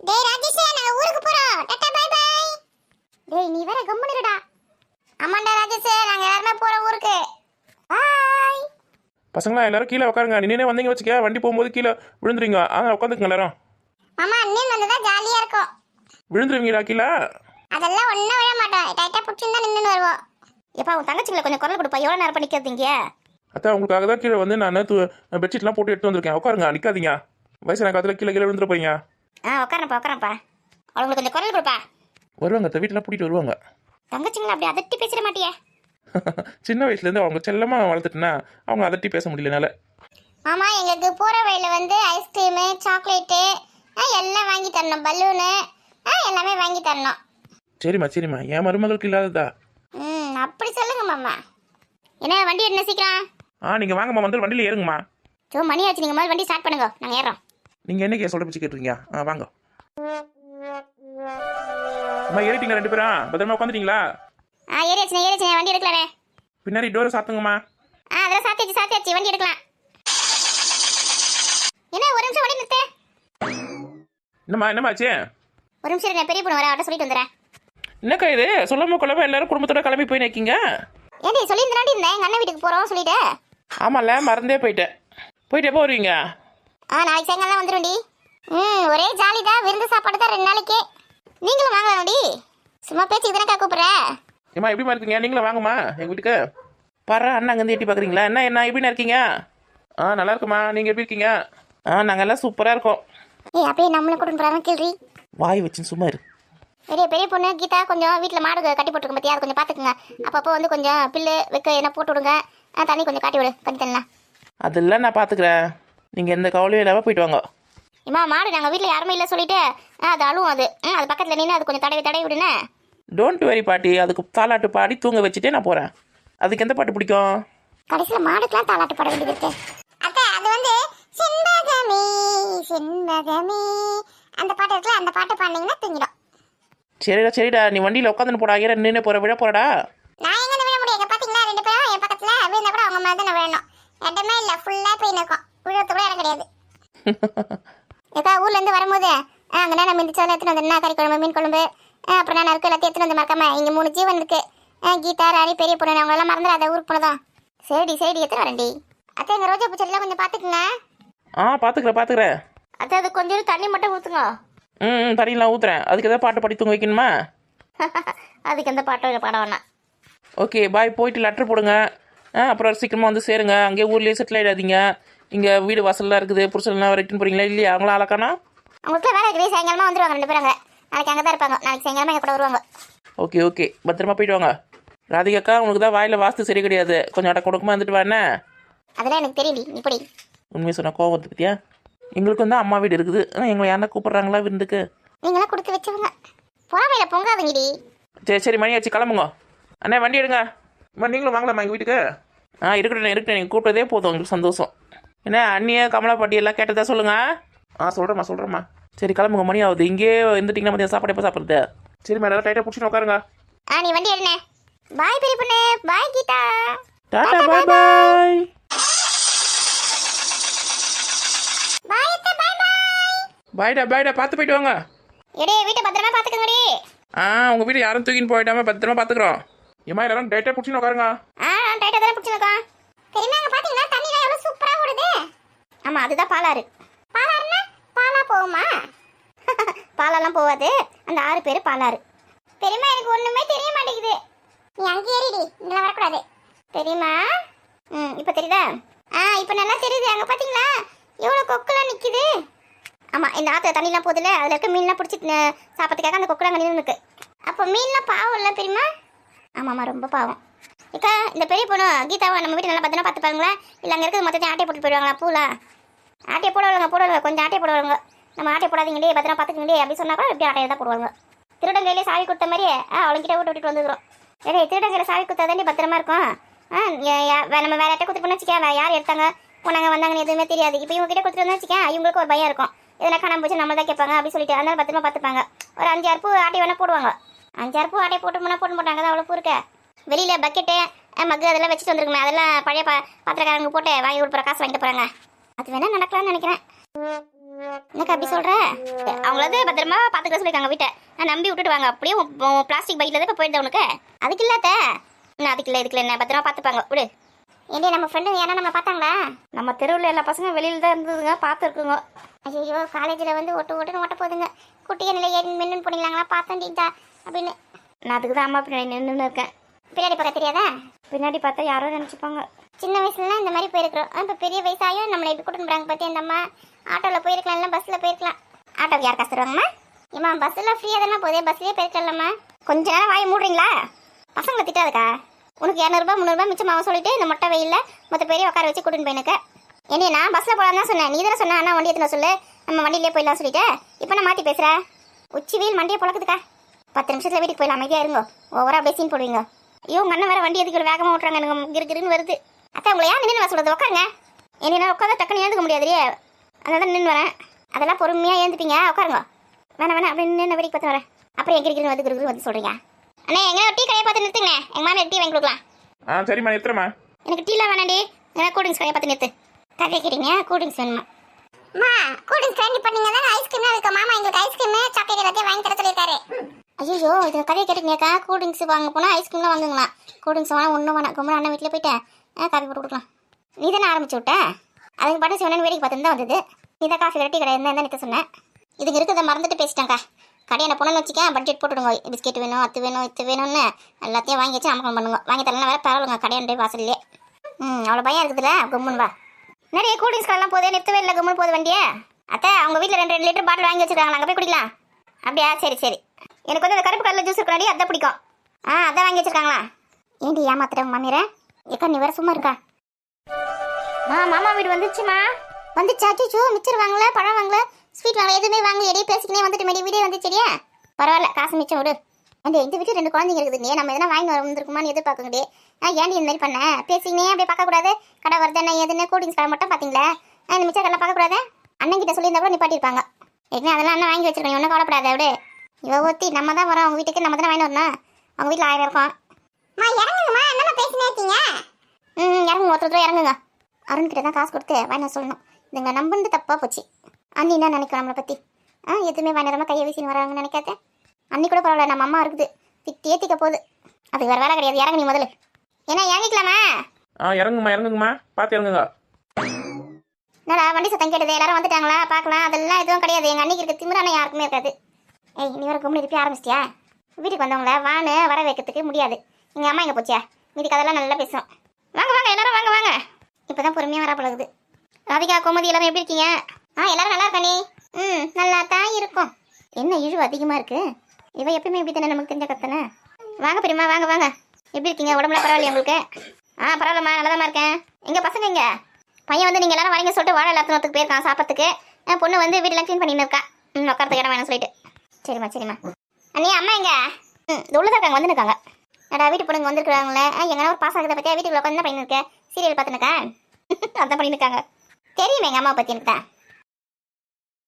டேய் ராஜேஷ், நாங்க ஊருக்கு போறோம். Tata bye bye. டேய் நீ வேற கம்முனு இருடா. ஆமாண்டா ராஜேஷ், நாங்க எல்லாரும் போறோம் ஊருக்கு. பை. பசங்களா எல்லாரும் கீழே உட்காருங்க. நின்னே வந்தீங்க வச்சுக்க, வண்டி போகும்போது கீழே விழுந்துருவீங்க. அதான் உட்காந்துக்குங்க எல்லாரும். மாமா அண்ணன் வந்ததா ஜாலியா இருக்கும். விழுந்துருவீங்களா கீழே? அதெல்லாம் ஒன்றும் விழ மாட்டோம். டைட்டா பிடிச்சிருந்தா நின்று வருவோம். எப்பா உன் தங்கச்சிங்களை கொஞ்சம் குரல் கொடுப்பா. எவ்வளோ நேரம் பண்ணிக்கிறீங்க? அதான் உங்களுக்காக தான் கீழே வந்து நான் பெட்ஷீட்லாம் போட்டு எடுத்து வந்திருக்கேன். உட்காருங்க, நிற்காதீங்க. வயசு காலத்தில் கீழே கீழே விழுந்துட போறீங்க. உட்காரப்பா. அவங்களுக்கு கொஞ்சம் குரல் கொடுப்பா. வருவாங்க, வீட்டில் கூட்டிகிட்டு வருவாங்க. தங்கச்சிங்களை அப்படி அதட்டி பேசிட மாட்டியே? சின்ன வயசுலேருந்து அவங்க செல்லமாக வளர்த்துட்டுனா அவங்க அதட்டி பேச முடியலனால. ஆமா, எங்களுக்கு போகிற வழியில் வந்து ஐஸ்கிரீமு, சாக்லேட்டு எல்லாம் வாங்கி தரணும். பலூனு எல்லாமே வாங்கி தரணும். சரிம்மா, என் மருமகளுக்கு இல்லாததா? அப்படி சொல்லுங்க மாமா. என்ன வண்டி என்ன சீக்கிரம்? நீங்கள் வாங்கம்மா, வந்து வண்டியில் ஏறுங்கம்மா. மணி ஆச்சு, நீங்கள் முதல்ல வண்டி ஸ்டார்ட் பண்ணுங்க, நாங்கள் ஏறோம். நீங்கள் என்னைக்கு சொல்கிற பிச்சு கேட்டுருங்க. வாங்க. அம்மா ஏறிட்டீங்க ரெண்டு பேரும்? பத்திரமா உட்காந்துட்டீங்களா? ஏறியாச்சு, வண்டி எடுக்கலானே. பின்னாடி டோரை சாத்துங்கம்மா. அதெல்லாம் சாத்தியாச்சு, வண்டி எடுக்கலாம். என்ன ஒரு நிமிஷம் வண்டி நிறுத்து. என்னம்மாச்சு? ஒரு நிமிஷம் நான் பெரிய பொண்ணு வர, அவட்ட சொல்லிட்டு வந்துடுறேன். என்னக்கா இது சொல்லாம கொள்ளாம எல்லாரும் குடும்பத்தோட கிளம்பி போய் நிற்கீங்க? ஏண்டி சொல்லியிருந்தாண்டி இருந்தேன், எங்கள் அண்ணன் வீட்டுக்கு போகிறோம் சொல்லிட்டு. ஆமாம்ல, மறந்தே போயிட்டேன். போயிட்டு எப்போ வருவீங்க? நாளைக்கு சாயங்காலம் தான் வந்துடும்டி. ஒரே ஜாலி தான். விருந்து சாப்பாடு தான் 2 நாளைக்கு. நீங்களும் வாங்கலாம்டி. சும்மா பேச்சுக்கு தானே கூப்பிட்ற. ஏம்மா எப்படிமா இருக்கீங்க? நீங்களும் வாங்கம்மா எங்கள் வீட்டுக்கு. பாரு அண்ணா அங்கேருந்து எட்டி பார்க்குறீங்களா? என்ன எப்படின்னா இருக்கீங்க? நல்லா இருக்குமா. நீங்கள் எப்படி இருக்கீங்க? நாங்கள் எல்லாம் சூப்பராக இருக்கோம். அப்படியே நம்மளும் கூட்டிட்டு போகிறாங்க கேள்வி. வாய் வச்சு சும்மா இரு. பெரிய பொண்ணு கீதா கொஞ்சம் வீட்டில் மாடு கட்டி போட்டுருக்க பற்றியா, அது கொஞ்சம் பார்த்துக்குங்க. அப்பப்போ வந்து கொஞ்சம் பில்லு வைக்க என்ன போட்டு விடுங்க. தண்ணி கொஞ்சம் காட்டி விடு, கட்டி தண்ணலாம். அதெல்லாம் நான் பார்த்துக்கிறேன். நீங்கள் எந்த கவலையும் இல்லாமல் போயிட்டு வாங்க. மாடு நாங்கள் வீட்டில் யாருமே இல்லை சொல்லிட்டு அது அழுவும். அது பக்கத்தில் நின்று அது கொஞ்சம் தடவி விடுனே. டோன்ட் வெரி பாட்டி, அதுக்கு தாலாட்டு பாடி தூங்க வச்சுட்டே நான் போகிறேன். அதுக்கு எந்த பாட்டு பிடிக்கும்? கடைசியில் மாடுக்கெல்லாம் தாலாட்டு பாட வேண்டியது இருக்கு. அத்தை அது வந்து செண்பகமே அந்த பாட்டு இருக்குல்ல, அந்த பாட்டு பாடினீங்கன்னா தூங்கிடும். சரிடா, நீ வண்டியில் உட்காந்துன்னு போடா. ஏற நின்று போகிற விழ போறடா. நான் எங்கே விழ முடியும்? பார்த்தீங்களா 2 பேரும் என் பக்கத்தில் விழுந்தா கூட அவங்க மேலே தான் நான் விழணும். இடமே இல்லை, ஃபுல்லாக போய் நிற்கும். விழுறது கூட இடம் கிடையாது. எப்போ ஊர்லேருந்து வரும்போது அங்கே நான் மிந்திச்சாலும் எடுத்துன்னு வந்து என்ன கறி குழம்பு, மீன் குழம்பு, அப்புறம் நான் இருக்கு எல்லாத்தையும் எடுத்துன்னு வந்து மறக்காம. இங்கே 3 ஜீவன் இருக்கு. கீதா, ராணி, பெரிய பொண்ணு, அவங்களெல்லாம் மறந்துடாத. ஊருக்கு போனதான். சரிடி எடுத்துன்னு வரேன்டி. அத்தை எங்கள் ரோஜா பூச்செடிலாம் கொஞ்சம் பார்த்துக்குங்க. பார்த்துக்கிறேன். அத்தை அது கொஞ்சம் தண்ணி மட்டும் ஊற்றுங்க. தண்ணியெலாம் ஊற்றுறேன். அதுக்கு எதாவது பாட்டு பாடி தூங்க வைக்கணுமா? அதுக்கு எந்த பாட்டும் பாட வேணாம். Okay bye. போயிட்டு லெட்டர் போடுங்க. அப்புறம் சீக்கிரமாக வந்து சேருங்க. அங்கேயே ஊர்லேயே செட்டில் ஆகிடாதீங்க. இங்கே வீடு வாசல்லாம் இருக்குது. புருஷன்லாம் ரிட்டன் போகிறீங்களா இல்லையா? அவங்களாம் அழகானா? அவங்களுக்கு வேலை இருக்குது. சாயங்காலமாக வந்துடுவாங்க 2 பேரும். நாளைக்கு அங்கே தான் இருப்பாங்க. நாளைக்கு சாயங்காலமாக எங்கள் கூட வருவாங்க. ஓகே பத்திரமா போயிட்டு வாங்க. ராதிகாக்கா, உங்களுக்கு தான் வாயில் வாஸ்து சரி கிடையாது. கொஞ்சம் அடக்க கொடுக்குமா வந்துட்டு வா. என்ன அதெல்லாம் எனக்கு தெரியுடி. இப்படி உண்மையை சொன்ன கோவம் வந்து பற்றியா? எங்களுக்கு வந்து அம்மா வீடு இருக்குது. எங்களை யாரா கூப்பிட்றாங்களா விருந்துக்கு? நீங்களாம் கொடுத்து வச்சவங்க. பொறாமையில பொங்காதீங்கடி. சரி மணி ஆச்சு, கிளம்புங்க. அண்ணா வண்டி எடுங்க. நீங்களும் வாங்கலாமா எங்கள் வீட்டுக்கு? இருக்கட்டும். நீங்கள் கூப்பிட்டதே போதும், உங்களுக்கு சந்தோஷம். என்ன அண்ணியை கமலா பாட்டி எல்லாம் கேட்டதா சொல்லுங்கள். சொல்கிறேம்மா. சரி கிளம்புங்க, மணி ஆகுது. இங்கேயே இருந்துட்டிங்கன்னா மதியம் சாப்பாடு எப்போ சாப்பிட்றது? சரி மேடம், டைட்டாக பிடிச்சிட்டு உட்காருங்க. நீ வண்டி எடுனே. பாய் பெரிய பொண்ணு. பாய் கீதா. டாடா பாய் பாய். பாய்டா பார்த்து போயிட்டு வாங்க. வீட்டை பத்திரமா பார்த்துக்கங்கடி. உங்கள் வீடு யாரும் தூக்கின்னு போயிட்டாம பத்திரமா பார்த்துக்குறோம். ஏமா எல்லாரும் டைட்டாக பிடிச்சின்னு உட்காருங்க. டைட்டாக தானே பிடிச்சிருக்கோம். தெரியுமா அங்கே பார்த்தீங்கன்னா தண்ணிலாம் எவ்வளோ சூப்பராக ஓடுது. ஆமாம், அதுதான் பாலாறு. பாலாறுனா பாலா போகுமா? பாலாலாம் போகாது. அந்த 6 பேர் பாலாறு. பெரியம்மா எனக்கு ஒன்றுமே தெரிய மாட்டேங்குது. நீ அங்கே ஏறிடி, இங்கே வரக்கூடாது. தெரியுமா? இப்போ தெரியுதா? இப்போ நல்லா தெரியுது. அங்கே பார்த்தீங்களா எவ்வளோ கொக்குலாம் நிற்கிது. ஆமாம், இந்த ஆற்றுல தண்ணிலாம் போதில்ல, அதில் இருக்க மீன்லாம் பிடிச்சி சாப்பிட்றதுக்காக அந்த கொக்குலாம் அங்கே நின்று. அப்போ மீன்லாம் பாவம் இல்லை பெரியம்மா? ஆமாம்மா, ரொம்ப பாவம். இப்போ இந்த பெரிய பொண்ணு கீதாவை நம்ம வீட்டு நல்லா பத்திரமா பார்த்துப்பாங்களா, இல்லை அங்கே இருக்கிறது மொத்தத்தையும் ஆட்டையை போட்டு போயிடுவாங்களா? பூலாம் ஆட்டையை போடுவாங்க. கொஞ்சம் ஆட்டையை போடுவாங்க. நம்ம ஆட்டையை போடாதீங்களே, பத்திரமா பார்த்துக்கங்களே அப்படி சொன்னா கூட எப்படி ஆட்டையை தான் போடுவாங்க. திருடங்கையிலே சாவி கொடுத்த மாதிரியே அவங்ககிட்ட விட்டுட்டு வந்துக்கிறோம். திருடங்கையில் சாவி கொடுத்தாதாண்டி பத்திரமா இருக்கும். நம்ம வேற யார்ட்ட கொடுத்துட்டு வச்சுக்கேன், யார் எடுத்தாங்க போனாங்க வந்தாங்கன்னு எதுவுமே தெரியாது. இப்போ இவங்ககிட்ட கொடுத்துட்டு வச்சுக்கேன், இவங்களுக்கு ஒரு பயம் இருக்கும். இதெல்லாம் காணாம போச்சு நம்ம தான் கேட்பாங்க அப்படி சொல்லிட்டு. அதனால பத்திரமா பார்த்துப்பாங்க. ஒரு 5-6 பூ ஆட்டை வேணா போடுவாங்க. 5-6 பூ ஆட்டை போட்டு போட்டாங்க தான் அவ்வளோ பூ இருக்க. வெளியில் பக்கெட்டு மக்கு அதெல்லாம் வச்சுட்டு வந்துருக்குமே, அதெல்லாம் பழைய பாத்திரக்காரங்க போட்டு வாங்கி கொடுக்குற காசு வாங்கிட்டு போகிறாங்க. அது வேணா நடக்கலாம்னு நினைக்கிறேன். என்னக்கா அப்படி சொல்ற? அவங்களது பத்திரமா பாத்துக்க சொல்லிருக்காங்க வீட்டை. நான் நம்பி விட்டுட்டு வாங்க. அப்படியே பிளாஸ்டிக் பைக்ல தான் இப்ப போயிட்டு உனக்கு. அதுக்கு இல்லாத இதுக்கு என்ன பத்திரமா பாத்துப்பாங்க விடு. ஏண்டி நம்ம ஃப்ரெண்டு யாரா நம்ம பார்த்தாங்களா? நம்ம தெருவில் எல்லா பசங்க வெளியில தான் இருந்ததுங்க, பார்த்துருக்குங்க. ஐயோ காலேஜில் வந்து ஓட்டுன்னு ஓட்ட போகுதுங்க. குட்டிய நிலை ஏறி மின்னு போனீங்களாங்களா பார்த்தேன்டா அப்படின்னு. நான் அதுக்கு தான் அம்மா பின்னாடி நின்று இருக்கேன். பின்னாடி பார்க்க தெரியாதா? பின்னாடி பார்த்தா யாரோ நினச்சிப்பாங்க. சின்ன வயசுலலாம் இந்த மாதிரி போயிருக்கிறோம். இப்போ பெரிய வயசாயும் நம்மளை இப்படி கூட்டிட்டு போகிறாங்க பார்த்தி. அந்த அம்மா ஆட்டோவில் போயிருக்கலாம், இல்லை பஸ்ஸில் போயிருக்கலாம். ஆட்டோக்கு யார் காசு தருவாங்கம்மா? ஏம்மா பஸ்ஸில் ஃப்ரீயாக தானே போதே, பஸ்லேயே போயிருக்கலாம்மா. கொஞ்ச நேரம் வாங்கி மூடுறீங்களா? பசங்களை திட்டாதுக்கா. உனக்கு 200 300 மிச்சமாக சொல்லிட்டு இந்த மொட்டை வெயிலில் மொத்த பெரிய உட்கார வச்சு கூட்டின்னு போயினுக்க. ஏன்னா நான் பஸ்ஸில் போகலாம் தான் சொன்னேன். நீ தானே சொன்ன அண்ணா வண்டி எத்தனை சொல்லு, நம்ம வண்டியிலே போயிடலாம் சொல்லிட்டு. இப்போ நான் மாற்றி பேசுகிறேன். உச்சி வெயில் மண்டியை பழக்குதுக்கா. 10 நிமிஷத்தில் வீட்டுக்கு போயிடலாம், அமைதியாக இருங்கோ. ஓவராக பேசின்னு போடுவீங்க. ஐயோ மண்ணை வேறு வண்டி எதுக்கு வேகமாக ஓட்டுறாங்க, எனக்கு கிருன்னு வருது. அத்தை உங்களை ஏன் நின்று சொல்கிறது? உட்காருங்க. என்ன உட்காந்து டக்குன்னு ஏந்துக்க முடியாதுரியே, அதனால தான் நின்று வரேன். அதெல்லாம் பொறுமையாக ஏந்துப்பீங்க, உட்காருங்க. வேணாம் அப்படின்னு நின்று வேடிக்கை பார்த்து வரேன். அப்புறம் எங்கே கிருன்னு வந்து சொல்கிறீங்க. அண்ணே எங்கே டீ கடையை பார்த்து நிறுத்துங்க, எங்கள் மாமியார் டீ வாங்கி கொடுக்கலாம். சரிம்மா நிறுத்துறமா. எனக்கு டீலாம் வேணாண்டி, எனக்கு கூல்ட்ரிங்க்ஸ் கடையை பார்த்து நிறுத்து. கதை கேட்டீங்க கூல்ட்ரிங்க்ஸ் வேணுமா? அம்மா கூல்ட்ரிங்க்ஸ் வேண்டி பண்ணீங்கன்னா ஐஸ்கிரீம் இருக்கு. மாமா எங்களுக்கு ஐஸ்கிரீம் சாக்லேட் எல்லாத்தையும் வாங்கி தர சொல்லியிருக்காரு. ஐயோ இது கதையை கேட்டுக்கா. கூல்ட்ரிங்க்ஸ் வாங்க போனால் ஐஸ்கிரீம்லாம் வாங்குங்களா? கூல்ட்ரிங்க்ஸ் வேணா ஒன்றும் வேணாம். கும்பல அண்ணன் வீட்டில் போயிட்டேன் காஃபி போட்டு கொடுக்கலாம். நீ தானே ஆரம்பிச்சு விட்டேன். அதுக்கு பாட்டு சிவனு வேடிக்கை பார்த்துட்டு தான் வந்தது. நீ தான் காஃபி டீ கடை இருந்தால் நிற்க சொன்னேன். இதுக்கு இருக்கிறத மறந்துட்டு பேசிட்டாங்க்கா. கடையை போனோன்னு வச்சுக்க பட்ஜெட் போட்டுடுங்க. பிஸ்கெட் வேணும், அது வேணும், இது வேணும்னு எல்லாத்தையும் வாங்கி வச்சு அமக்கம் பண்ணுங்க. வாங்கி தரலாம் வேறு பரவாயில்லைங்க கடையாண்டே வாசல்லே. அவ்வளோ பயம் இருக்குதுல்ல கும்முன் வா. நிறைய கூல்ட்ரிங்க்ஸ் கடைலாம் போதே நிறுத்தவே இல்லை, கும்முன் போகுது வண்டியே. அத்தை அவங்க வீட்டில் 2 லிட்டர் பாட்டில் வாங்கி வச்சுருக்காங்க, அங்கே போய் குடிக்கலாம். அப்படியா சரி சரி. எனக்கு வந்து அந்த கருப்பு கலரில் ஜூஸ் இருக்காடி அதான் பிடிக்கும். அதான் வாங்கி வச்சுருக்காங்களா? ஏண்டி ஏமாத்துறவங்க மாமியார? ஏக்கா நீ வேறு சும்மா இருக்கா? மாமா வீடு வந்துச்சுமா. வந்துச்சா? அச்சோ மிச்சர் வாங்கல, பழம் வாங்கல, ஸ்வீட் வாங்கல, எதுவுமே வாங்கல. எடையே பேசிக்கினே வந்துட்டு மேடி வீடே வந்துச்சரியா? பரவாயில்ல காசு மிச்சம் விடு. அந்த எங்கள் வீட்டில் 2 குழந்தைங்க இருக்குது. நம்ம எதனா வாங்கி வந்துருக்குமான்னு எதிர்பார்க்கங்கடி. ஏன்டி இந்த மாதிரி பண்ணேன்? பேசிக்கினே அப்படியே பார்க்கக்கூடாது. கடை வருதுன்னு எதுன்னு கூல்ட்ரிங்க்ஸ் கடை மட்டும் பார்த்தீங்களா? இந்த மிச்சர் கடை பார்க்கக்கூடாது. அண்ணன் கிட்ட சொல்லியிருந்தா கூட நிப்பாட்டிருப்பாங்க. ஏன்னா அதெல்லாம் அண்ணன் வாங்கி வச்சிருக்கேன், ஒன்றும் கவலைப்படாத. விடு இவ ஒத்தி நம்ம தான் வரோம் அவங்க வீட்டுக்கு, நம்ம தானே வாங்கி வரணும். அவங்க வீட்டில் 1000 இருக்கும். இறங்குங்கம்மா, என்னம்மா பேசினே இருக்கீங்க? இறங்குங்க, ஒருத்தர் இறங்குங்க. அருண்கிட்ட தான் காசு கொடுத்து வாங்கி சொல்லணும். இதுங்க நம்பந்து தப்பாக போச்சு. அண்ணி என்ன நினைக்கிறோம் நம்மளை பற்றி? எதுவுமே வாங்கிடாம கையை வீசின்னு வராங்கன்னு நினைக்காத. அன்னி கூட பரவாயில்ல, நம்ம அம்மா இருக்குது திட்டியே திக்க போகுது. அதுக்கு வேறு வேலை கிடையாது. இறங்கு நீ முதல்ல. ஏன்னா இறங்கிக்கலாமா? இறங்குங்கம்மா பார்த்து இறங்குங்க. என்னடா வண்டி சத்தம் கேட்டது, எல்லாரும் வந்துட்டாங்களா பார்க்கலாம்? அதெல்லாம் எதுவும் கிடையாது. எங்கள் அன்னைக்கு இருக்க திமிரான யாருக்குமே இருக்காது. ஏய் நீ வர கும்பல் இருப்பி ஆரம்பிச்சிட்டியா? வீட்டுக்கு வந்தவங்கள வான்னு வர வைக்கிறதுக்கு முடியாது. எங்கள் அம்மா எங்கே போச்சியா? வீட்டுக்கு அதெல்லாம் நல்லா பேசும். வாங்க வாங்க எல்லாரும் வாங்க வாங்க. இப்போ தான் பொறுமையாக வர பழகுது. ராதிகா கோமதி எல்லாரும் எப்படி இருக்கீங்க? எல்லாரும் நல்லா இருக்கா? நீ நல்லா தான் இருக்கும். என்ன இழிவு அதிகமாக இருக்கு. இவ எப்பயுமே இப்படி தானே நமக்கு தெரிஞ்ச கத்தனை. வாங்க பெரியம்மா வாங்க வாங்க. எப்படி இருக்கீங்க? உடம்புல பரவாயில்லையா உங்களுக்கு? பரவாயில்லம்மா நல்லா தான் இருக்கேன். எங்கள் பசங்க இங்கே பையன் வந்து நீங்கள் எல்லாரும் வரீங்க சொல்லிட்டு வாழை எல்லாத்துக்கு போயிருக்கான் சாப்பிட்றதுக்கு. பொண்ணு வந்து வீட்டில் க்ளீன் பண்ணின்னு இருக்கா. உட்காரத்துக்கு இடம் வேணும் சொல்லிட்டு. சரிம்மா அண்ணி அம்மா எங்க? இந்த உள்ளதாக இருக்காங்க வந்துருக்காங்க. ஏடா வீட்டு பொண்ணுங்க வந்துருக்குறாங்களே. எங்கன்னா ஒரு பாஸ் ஆகுதை பற்றியா? வீட்டுக்குள்ள உட்காந்து பண்ணிருக்கேன், சீரியல் பார்த்துனுக்கேன். அதான் பண்ணியிருக்காங்க. தெரியுமே எங்கள் அம்மா பற்றி எனக்கு தான்.